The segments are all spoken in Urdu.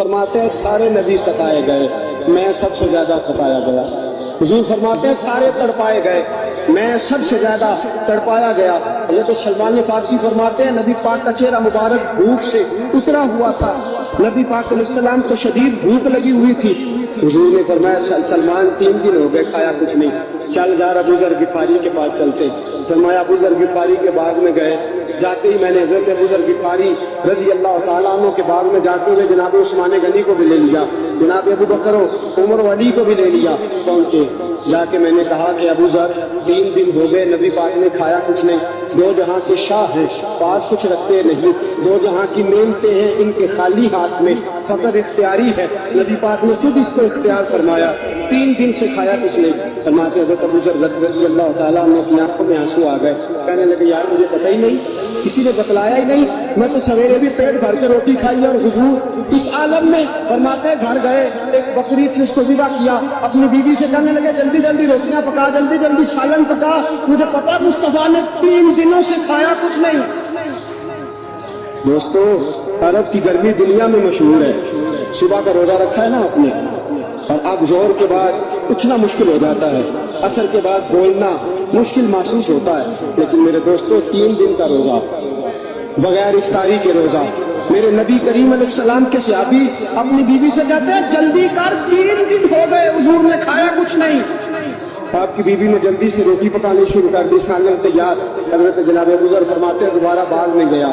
فرماتے ہیں سارے نبی ستائے گئے، میں سب سے زیادہ ستایا گیا۔ حضور فرماتے ہیں سارے تڑپائے گئے، میں سب سے زیادہ تڑپایا گیا۔ حضرت سلمان فارسی فرماتے ہیں نبی پاک کا چہرہ مبارک بھوک سے اترا ہوا تھا، نبی پاک علیہ السلام کو شدید بھوک لگی ہوئی تھی۔ حضور نے فرمایا سلمان 3 دن ہو گئے کھایا کچھ نہیں، چل جا ابو ذر غفاری کے پاس چلتے۔ فرمایا ابو ذر غفاری کے باغ میں گئے، جاتے ہی میں نے حضرت ابو ذر غفاری رضی اللہ تعالیٰ عنہ کے باغ میں جاتے ہوئے جناب عثمان غنی کو بھی لے لیا، جناب ابو بکر عمر و علی کو بھی لے لیا۔ پہنچے جا کے میں نے کہا کہ ابو ذر 3 دن ہو گئے نبی پاک نے کھایا کچھ نہیں، 2 جہاں کے شاہ ہیں پاس کچھ رکھتے نہیں، 2 جہاں کی نعمتیں ہیں ان کے خالی ہاتھ میں، فقر اختیاری ہے، نبی پاک نے خود اس کو اختیار فرمایا، 3 دن سے کھایا کچھ نہیں۔ فرماتے حضرت ابو ذر رضی اللہ تعالیٰ عنہ اپنی آنکھوں میں آنسو آ گئے، کہنے لگے یار مجھے پتہ ہی نہیں، کسی نے بتلایا ہی نہیں، میں تو سویرے بھی پیٹ بھر کے روٹی کھائی اور حضور اس عالم میں۔ فرماتے ہیں گھر گئے، ایک بکری تھی اس کو ذبح کیا، اپنی بیوی سے کہنے لگے جلدی جلدی روٹیاں پکا، جلدی جلدی سالن پکا، مجھے پتا مصطفیٰ نے 3 دنوں سے کھایا کچھ نہیں۔ دوستو عرب کی گرمی دنیا میں مشہور ہے، صبح کا روزہ رکھا ہے نا آپ نے، اور اب زور کے بعد اٹھنا مشکل ہو جاتا ہے، عصر کے بعد بولنا مشکل محسوس ہوتا ہے، لیکن میرے دوستو 3 دن کا روزہ بغیر افطاری کے روزہ، میرے نبی کریم علیہ السلام کے صحابی اپنی بیوی سے کہتے ہیں جلدی کر 3 دن ہو گئے حضور نے کھایا کچھ نہیں۔ آپ کی بیوی نے جلدی سے روٹی پکانی شروع کر دی، سالن تیار۔ حضرت جناب ابو ذر فرماتے ہیں دوبارہ باغ میں گیا،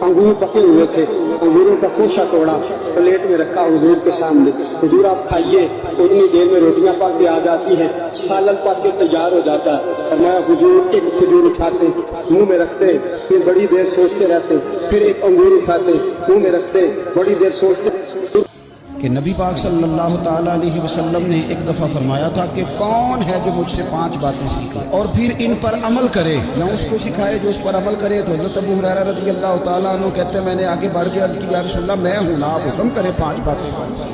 انگور پکے ہوئے تھے، انگوروں کا کوشہ توڑا، پلیٹ میں رکھا حضور کے سامنے، حضور آپ کھائیے، اتنی دیر میں روٹیاں پک کے آ جاتی ہیں، سالن پک کے تیار ہو جاتا ہے۔ فرمایا حضور ایک کھجور اٹھاتے منہ میں رکھتے، پھر بڑی دیر سوچتے رہتے، پھر ایک انگور اٹھاتے منہ میں رکھتے، بڑی دیر سوچتے کہ نبی پاک صلی اللہ تعالیٰ علیہ وسلم نے ایک دفعہ فرمایا تھا کہ کون ہے جو مجھ سے 5 باتیں سیکھے اور پھر ان پر عمل کرے، یا اس کو سکھائے جو اس پر عمل کرے۔ تو حضرت ابو ہریرہ رضی اللہ تعالیٰ عنہ کہتے ہیں میں نے آگے بڑھ کے عرض کی یا رسول اللہ میں ہوں نا، آپ حکم کریں 5 باتیں۔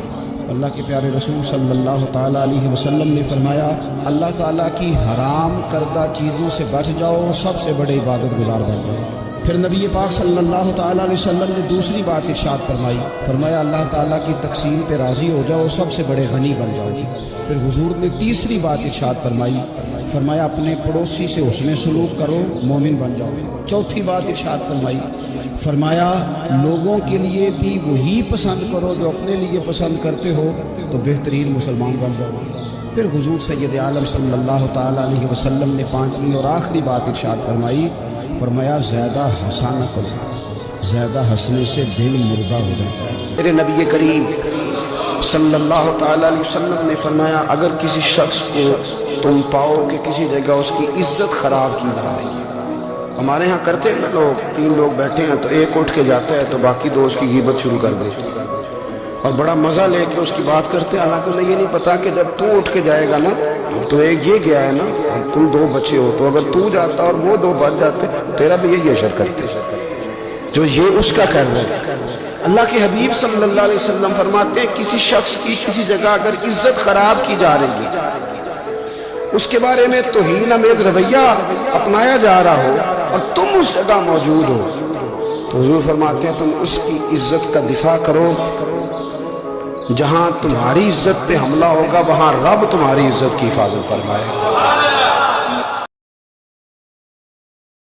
اللہ کے پیارے رسول صلی اللہ تعالیٰ علیہ وسلم نے فرمایا اللہ تعالیٰ کی حرام کردہ چیزوں سے بچ جاؤ، سب سے بڑے عبادت گزار بن جاؤ۔ پھر نبی پاک صلی اللہ تعالیٰ علیہ وسلم نے دوسری بات ارشاد فرمائی، فرمایا اللہ تعالیٰ کی تقسیم پہ راضی ہو جاؤ، سب سے بڑے غنی بن جاؤ۔ پھر حضور نے تیسری بات ارشاد فرمائی، فرمایا اپنے پڑوسی سے حسن سلوک کرو، مومن بن جاؤ۔ چوتھی بات ارشاد فرمائی، فرمایا لوگوں کے لیے بھی وہی پسند کرو جو اپنے لیے پسند کرتے ہو تو بہترین مسلمان بن جاؤ۔ پھر حضور سید عالم صلی اللہ تعالیٰ علیہ وسلم نے 5ویں اور آخری بات ارشاد فرمائی، فرمایا زیادہ ہنسا نہ کرو، زیادہ ہنسنے سے دل مردہ ہو جاتا ہے۔ میرے نبی کریم صلی اللہ تعالیٰ علیہ وسلم نے فرمایا اگر کسی شخص کو تم پاؤ کہ کسی جگہ اس کی عزت خراب کی جا رہی ہے، ہمارے ہاں کرتے ہیں لوگ، 3 لوگ بیٹھے ہیں تو ایک اٹھ کے جاتا ہے تو باقی 2 اس کی غیبت شروع کر دیتے ہیں اور بڑا مزہ لے کے اس کی بات کرتے ہیں، حالانکہ انہیں یہ نہیں پتا کہ جب تو اٹھ کے جائے گا نا تو ایک یہ گیا ہے نا، تم 2 بچے ہو تو اگر تو جاتا اور وہ 2 بچ جاتے تیرا بھی یہی اشر کرتے جو یہ اس کا کر رہے ہیں۔ اللہ کے حبیب صلی اللہ علیہ وسلم فرماتے ہیں کسی شخص کی کسی جگہ اگر عزت خراب کی جا رہی ہے، اس کے بارے میں توہین آمیز رویہ اپنایا جا رہا ہو اور تم اس جگہ موجود ہو تو حضور فرماتے ہیں تم اس کی عزت کا دفاع کرو، جہاں تمہاری عزت پہ حملہ ہوگا وہاں رب تمہاری عزت کی حفاظت فرمائے۔